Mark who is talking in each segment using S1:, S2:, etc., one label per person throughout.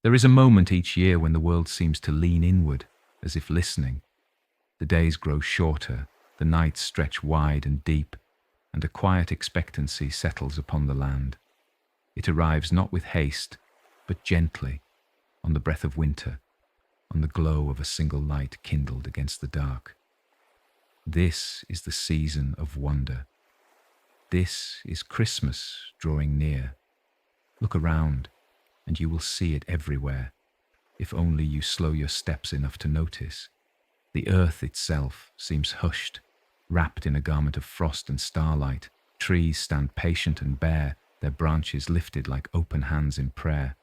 S1: There is a moment each year when the world seems to lean inward, as if listening. The days grow shorter, the nights stretch wide and deep, and a quiet expectancy settles upon the land. It arrives not with haste, but gently, on the breath of winter, on the glow of a single light kindled against the dark. This is the season of wonder. This is Christmas drawing near. Look around, and you will see it everywhere, if only you slow your steps enough to notice. The earth itself seems hushed, wrapped in a garment of frost and starlight. Trees stand patient and bare, their branches lifted like open hands in prayer.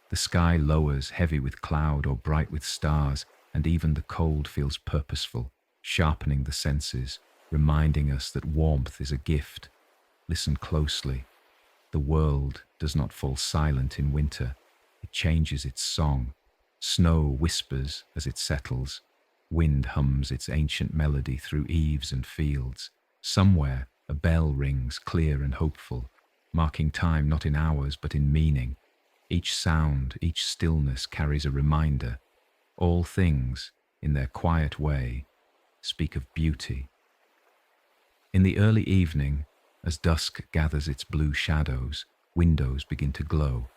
S1: The sky lowers, heavy with cloud or bright with stars, and even the cold feels purposeful, sharpening the senses, reminding us that warmth is a gift. Listen closely. The world does not fall silent in winter. It changes its song. Snow whispers as it settles. Wind hums its ancient melody through eaves and fields. Somewhere a bell rings clear and hopeful, marking time not in hours but in meaning. Each sound, each stillness carries a reminder. All things, in their quiet way, speak of beauty. In the early evening, as dusk gathers its blue shadows, windows begin to glow.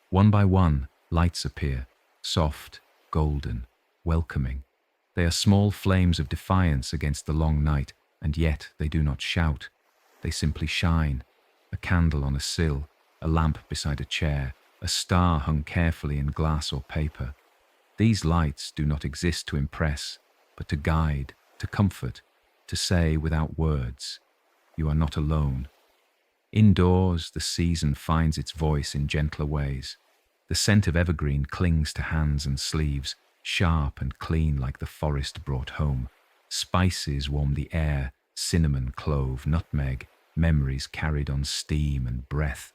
S1: One by one, lights appear, soft, golden, welcoming. They are small flames of defiance against the long night, and yet they do not shout. They simply shine. A candle on a sill, a lamp beside a chair, a star hung carefully in glass or paper. These lights do not exist to impress, but to guide, to comfort, to say without words, "You are not alone." Indoors, the season finds its voice in gentler ways. The scent of evergreen clings to hands and sleeves, sharp and clean like the forest brought home. Spices warm the air, cinnamon, clove, nutmeg, memories carried on steam and breath.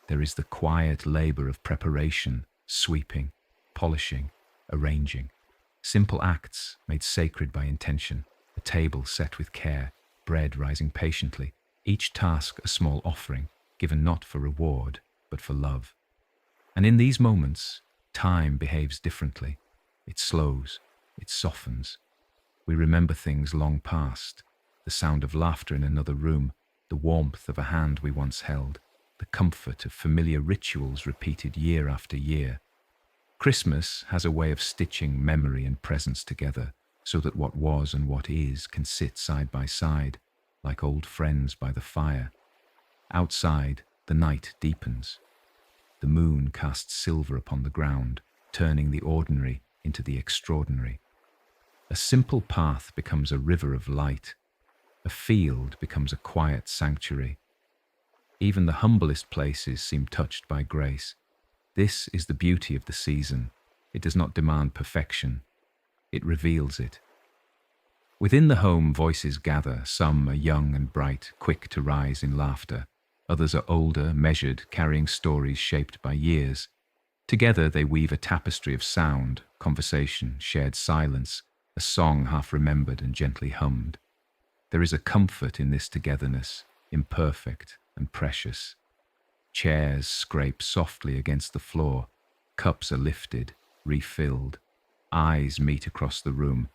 S1: There is the quiet labor of preparation, sweeping, polishing, arranging. Simple acts made sacred by intention, a table set with care, bread rising patiently, each task a small offering, given not for reward, but for love. And in these moments, time behaves differently. It slows, it softens. We remember things long past, the sound of laughter in another room, the warmth of a hand we once held, the comfort of familiar rituals repeated year after year. Christmas has a way of stitching memory and presence together, so that what was and what is can sit side by side, like old friends by the fire. Outside, the night deepens. The moon casts silver upon the ground, turning the ordinary into the extraordinary. A simple path becomes a river of light. A field becomes a quiet sanctuary. Even the humblest places seem touched by grace. This is the beauty of the season. It does not demand perfection. It reveals it. Within the home, voices gather. Some are young and bright, quick to rise in laughter. Others are older, measured, carrying stories shaped by years. Together they weave a tapestry of sound, conversation, shared silence, a song half remembered and gently hummed. There is a comfort in this togetherness, imperfect and precious. Chairs scrape softly against the floor. Cups are lifted, refilled. Eyes meet across the room,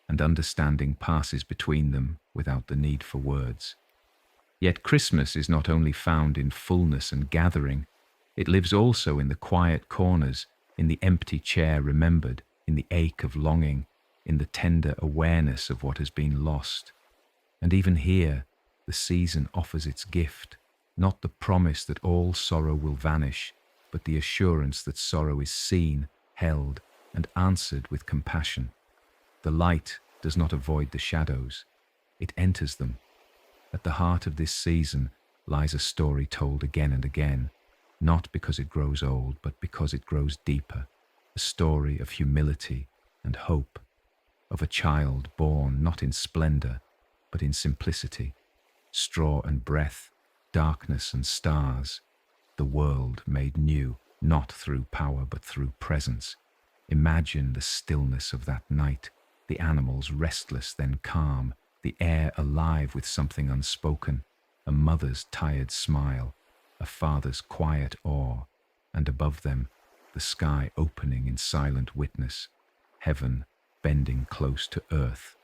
S1: and understanding passes between them without the need for words. Yet Christmas is not only found in fullness and gathering, it lives also in the quiet corners, in the empty chair remembered, in the ache of longing, in the tender awareness of what has been lost. And even here, the season offers its gift, not the promise that all sorrow will vanish, but the assurance that sorrow is seen, held, and answered with compassion. The light does not avoid the shadows, it enters them. At the heart of this season lies a story told again and again, not because it grows old, but because it grows deeper, a story of humility and hope, of a child born not in splendor, but in simplicity, straw and breath, darkness and stars, the world made new, not through power but through presence. Imagine the stillness of that night, the animals restless then calm, the air alive with something unspoken, a mother's tired smile, a father's quiet awe, and above them, the sky opening in silent witness, heaven bending close to earth.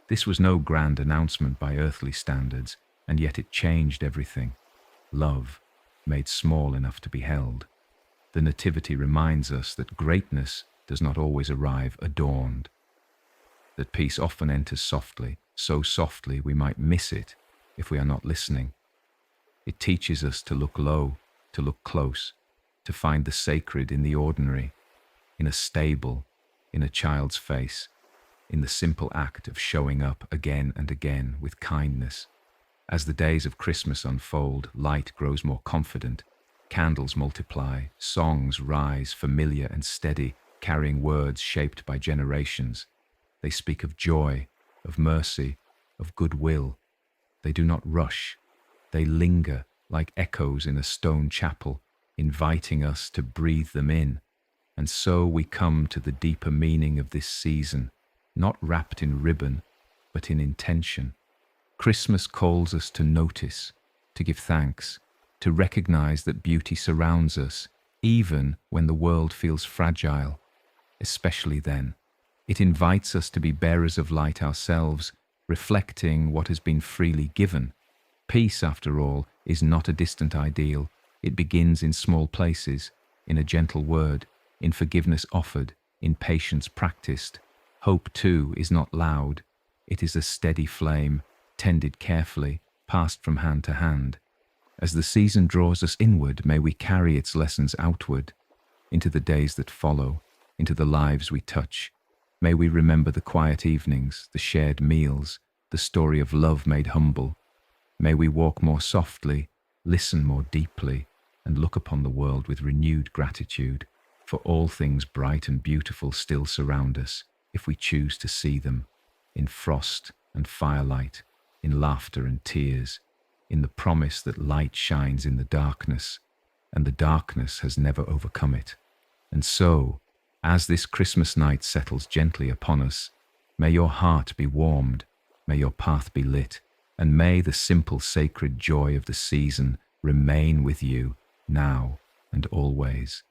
S1: This was no grand announcement by earthly standards, and yet it changed everything. Love, made small enough to be held. The Nativity reminds us that greatness does not always arrive adorned, that peace often enters softly, so softly we might miss it if we are not listening. It teaches us to look low, to look close, to find the sacred in the ordinary, in a stable, in a child's face, in the simple act of showing up again and again with kindness. As the days of Christmas unfold, light grows more confident, candles multiply, songs rise familiar and steady, carrying words shaped by generations. They speak of joy, of mercy, of goodwill. They do not rush. They linger like echoes in a stone chapel, inviting us to breathe them in. And so we come to the deeper meaning of this season, not wrapped in ribbon, but in intention. Christmas calls us to notice, to give thanks, to recognize that beauty surrounds us, even when the world feels fragile. Especially then, it invites us to be bearers of light ourselves, reflecting what has been freely given. Peace, after all, is not a distant ideal. It begins in small places, in a gentle word, in forgiveness offered, in patience practiced. Hope, too, is not loud. It is a steady flame, tended carefully, passed from hand to hand. As the season draws us inward, may we carry its lessons outward, into the days that follow, into the lives we touch. May we remember the quiet evenings, the shared meals, the story of love made humble. May we walk more softly, listen more deeply, and look upon the world with renewed gratitude, for all things bright and beautiful still surround us, if we choose to see them, in frost and firelight, in laughter and tears, in the promise that light shines in the darkness, and the darkness has never overcome it. And so, as this Christmas night settles gently upon us, may your heart be warmed, may your path be lit, and may the simple sacred joy of the season remain with you now and always.